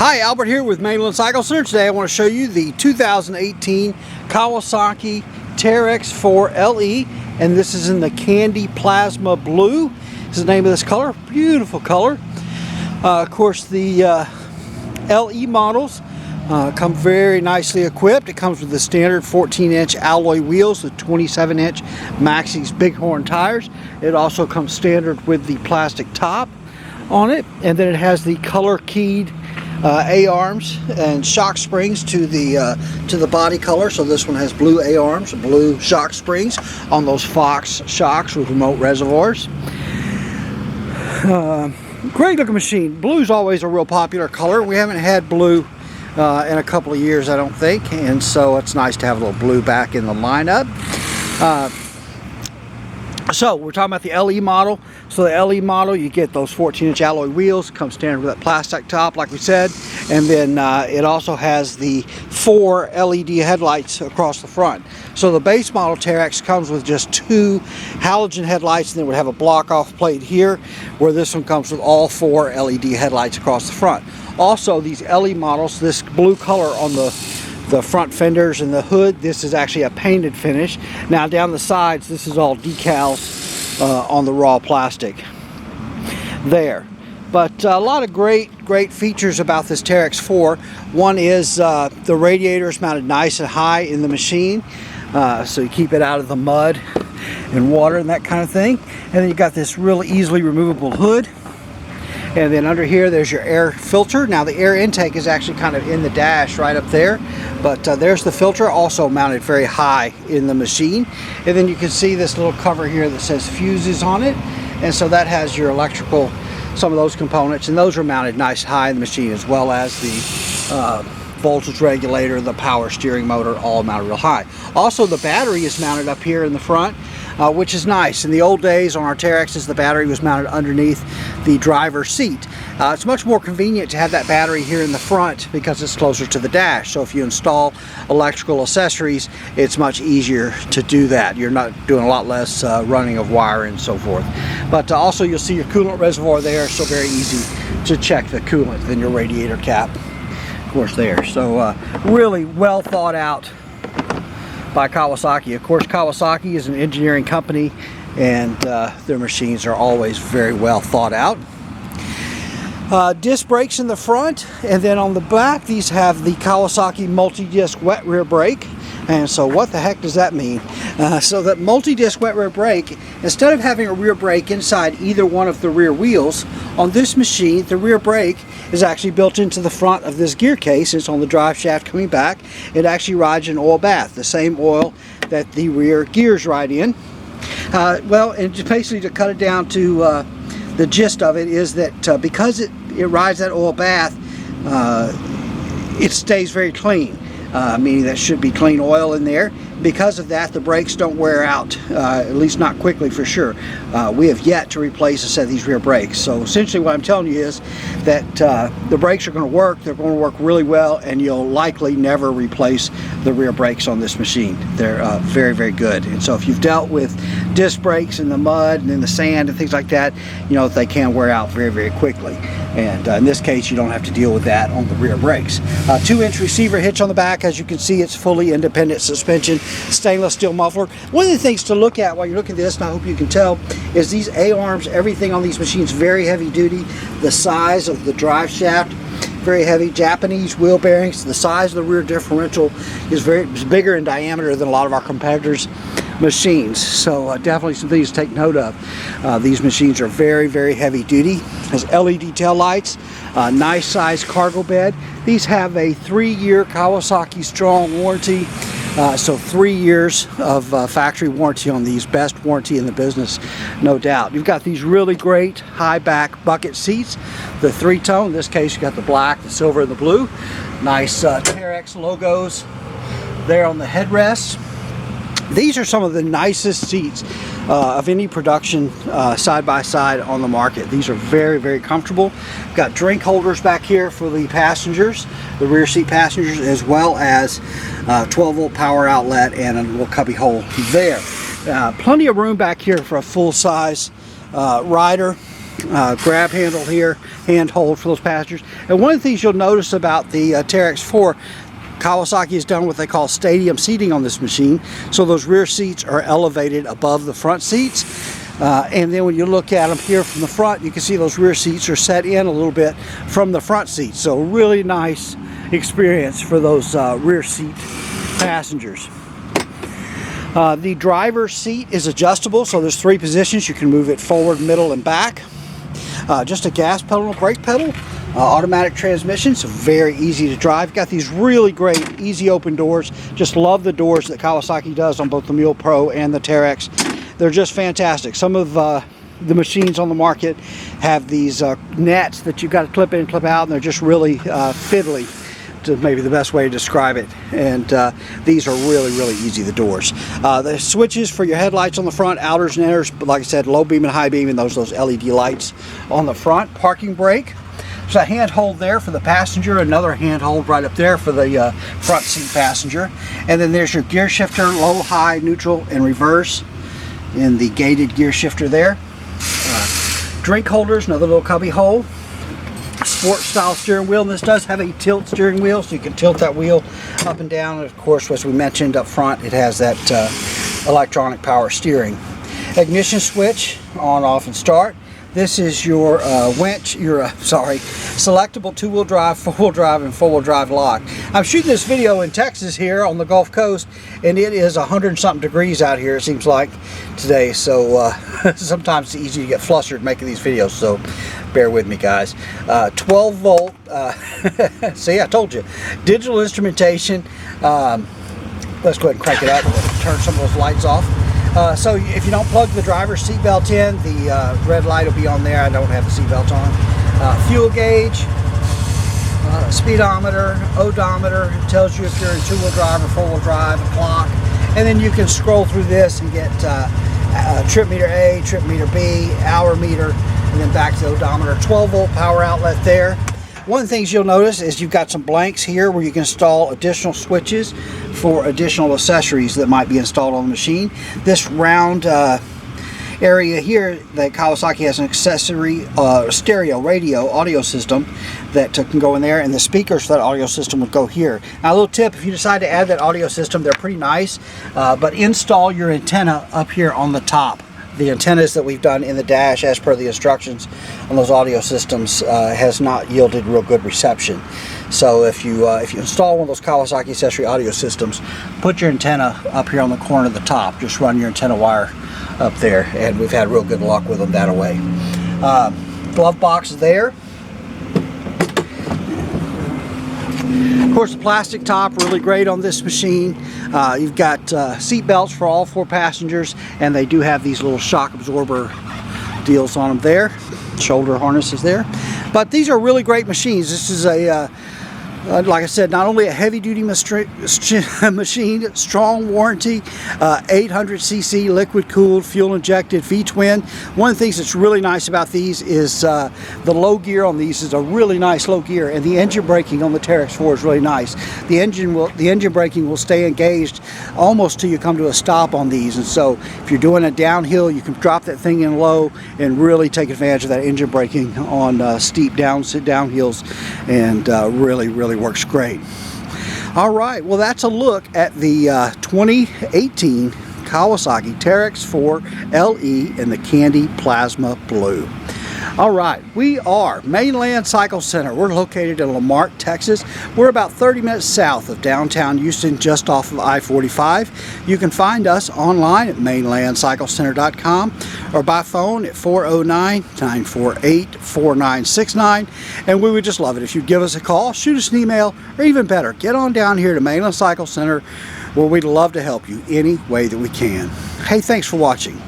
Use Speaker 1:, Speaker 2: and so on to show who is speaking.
Speaker 1: Hi, Albert here with Mainland Cycle Center. Today I want to show you the 2018 Kawasaki Teryx4 LE, and this is in the Candy Plasma Blue. This is the name of this color. Beautiful color. Of course, the LE models come very nicely equipped. It comes with the standard 14-inch alloy wheels with 27-inch Maxxis Bighorn tires. It also comes standard with the plastic top on it, and then it has the color keyed A-arms and shock springs to the body color. So this one has blue A-arms, blue shock springs on those Fox shocks with remote reservoirs. Great looking machine. Blue's always a real popular color. We haven't had blue in a couple of years, I don't think, and so it's nice to have a little blue back in the lineup. So we're talking about the LE model. So the LE model, you get those 14-inch alloy wheels, comes standard with that plastic top like we said, and then it also has the 4 LED headlights across the front. So the base model Teryx comes with just 2 halogen headlights, and then would have a block off plate here, where this one comes with all 4 LED headlights across the front. Also, these LE models, this blue color on the front fenders and the hood, this is actually a painted finish. Now down the sides, this is all decals on the raw plastic there. But a lot of great features about this Teryx4. One is the radiator is mounted nice and high in the machine, so you keep it out of the mud and water and that kind of thing. And then you got this really easily removable hood. And then under here, there's your air filter. Now the air intake is actually kind of in the dash right up there, but there's the filter, also mounted very high in the machine. And then you can see this little cover here that says fuses on it, and so that has your electrical, some of those components, and those are mounted nice high in the machine, as well as the voltage regulator, the power steering motor, all mounted real high. Also, the battery is mounted up here in the front, which is nice. In the old days on our Teryxes, the battery was mounted underneath the driver's seat. It's much more convenient to have that battery here in the front because it's closer to the dash. So if you install electrical accessories, it's much easier to do that. You're not doing a lot less running of wire and so forth. But also you'll see your coolant reservoir there, so very easy to check the coolant, then your radiator cap, of course, there. So really well thought out by Kawasaki. Of course, Kawasaki is an engineering company, and their machines are always very well thought out. Disc brakes in the front, and then on the back these have the Kawasaki multi-disc wet rear brake. And so what the heck does that mean? So that multi-disc wet rear brake, instead of having a rear brake inside either one of the rear wheels, on this machine the rear brake is actually built into the front of this gear case. It's on the drive shaft coming back. It actually rides an oil bath, the same oil that the rear gears ride in. Well, and just basically to cut it down to the gist of it is that because it rides that oil bath, it stays very clean. Meaning that should be clean oil in there. Because of that, the brakes don't wear out, at least not quickly for sure. We have yet to replace a set of these rear brakes. So essentially what I'm telling you is that the brakes are going to work. They're going to work really well, and you'll likely never replace the rear brakes on this machine. They're very, very good. And so if you've dealt with disc brakes in the mud and in the sand and things like that, you know they can wear out very, very quickly. And in this case, you don't have to deal with that on the rear brakes. 2-inch receiver hitch on the back. As you can see, it's fully independent suspension, stainless steel muffler. One of the things to look at while you're looking at this, and I hope you can tell, is these A-arms. Everything on these machines very heavy duty. The size of the drive shaft, very heavy. Japanese wheel bearings. The size of the rear differential is bigger in diameter than a lot of our competitors' machines. So definitely some things to take note of. These machines are very, very heavy duty. Has LED tail lights, nice size cargo bed. These have a 3-year Kawasaki strong warranty. So 3 years of factory warranty on these, best warranty in the business, no doubt. You've got these really great high back bucket seats, the 3-tone. In this case, you got the black, the silver, and the blue. Nice Teryx logos there on the headrests. These are some of the nicest seats of any production side by side on the market. These are very, very comfortable. Got drink holders back here for the passengers, the rear seat passengers, as well as 12-volt power outlet and a little cubby hole there. Plenty of room back here for a full-size rider. grab handle here, hand hold for those passengers. And one of the things you'll notice about the Teryx4, Kawasaki has done what they call stadium seating on this machine. So those rear seats are elevated above the front seats. And then when you look at them here from the front, you can see those rear seats are set in a little bit from the front seats. So really nice experience for those rear seat passengers. The driver's seat is adjustable, so there's 3 positions. You can move it forward, middle, and back. Just a gas pedal and a brake pedal. Automatic transmission, so very easy to drive. Got these really great easy open doors. Just love the doors that Kawasaki does on both the Mule Pro and the Teryx. They're just fantastic. Some of the machines on the market have these nets that you've got to clip in and clip out, and they're just really fiddly, to maybe the best way to describe it. And these are really easy, the doors. The switches for your headlights on the front, outers and inners, but like I said, low beam and high beam, and those LED lights on the front. Parking brake. There's a handhold there for the passenger, another handhold right up there for the front seat passenger. And then there's your gear shifter, low, high, neutral, and reverse in the gated gear shifter there. Drink holders, another little cubby hole. Sport style steering wheel, and this does have a tilt steering wheel, so you can tilt that wheel up and down. And of course, as we mentioned up front, it has that electronic power steering. Ignition switch, on, off, and start. This is your selectable 2-wheel drive, 4-wheel drive, and 4-wheel drive lock. I'm shooting this video in Texas here on the Gulf Coast, and it is 100-something degrees out here, it seems like, today. So sometimes it's easy to get flustered making these videos, so bear with me, guys. 12 volt, see, I told you. Digital instrumentation. Let's go ahead and crank it up and turn some of those lights off. So if you don't plug the driver's seatbelt in, the red light will be on there. I don't have the seatbelt on. Fuel gauge, speedometer, odometer. It tells you if you're in 2-wheel drive or 4-wheel drive, a clock. And then you can scroll through this and get trip meter A, trip meter B, hour meter, and then back to the odometer. 12-volt power outlet there. One of the things you'll notice is you've got some blanks here where you can install additional switches for additional accessories that might be installed on the machine. This round area here that Kawasaki has an accessory stereo radio audio system that can go in there, and the speakers for that audio system would go here. Now a little tip, if you decide to add that audio system, they're pretty nice, but install your antenna up here on the top. The antennas that we've done in the dash, as per the instructions on those audio systems, has not yielded real good reception. So if you install one of those Kawasaki accessory audio systems, put your antenna up here on the corner of the top. Just run your antenna wire up there, and we've had real good luck with them that way. Glove box there. Of course, the plastic top, really great on this machine. You've got seat belts for all 4 passengers, and they do have these little shock absorber deals on them there. Shoulder harnesses there. But these are really great machines. This is a like I said, not only a heavy-duty machine, strong warranty, 800cc liquid-cooled, fuel-injected V-twin. One of the things that's really nice about these is the low gear on these is a really nice low gear, and the engine braking on the Teryx4 is really nice. The engine braking will stay engaged almost till you come to a stop on these, and so if you're doing a downhill, you can drop that thing in low and really take advantage of that engine braking on steep downhills, and really works great. All right, well, that's a look at the 2018 Kawasaki Teryx4 LE in the Candy Plasma Blue. All right, we are Mainland Cycle Center. We're located in Marque, Texas. We're about 30 minutes south of downtown Houston, just off of I-45. You can find us online at mainlandcyclecenter.com or by phone at 409-948-4969. And we would just love it if you'd give us a call, shoot us an email, or even better, get on down here to Mainland Cycle Center, where we'd love to help you any way that we can. Hey, thanks for watching.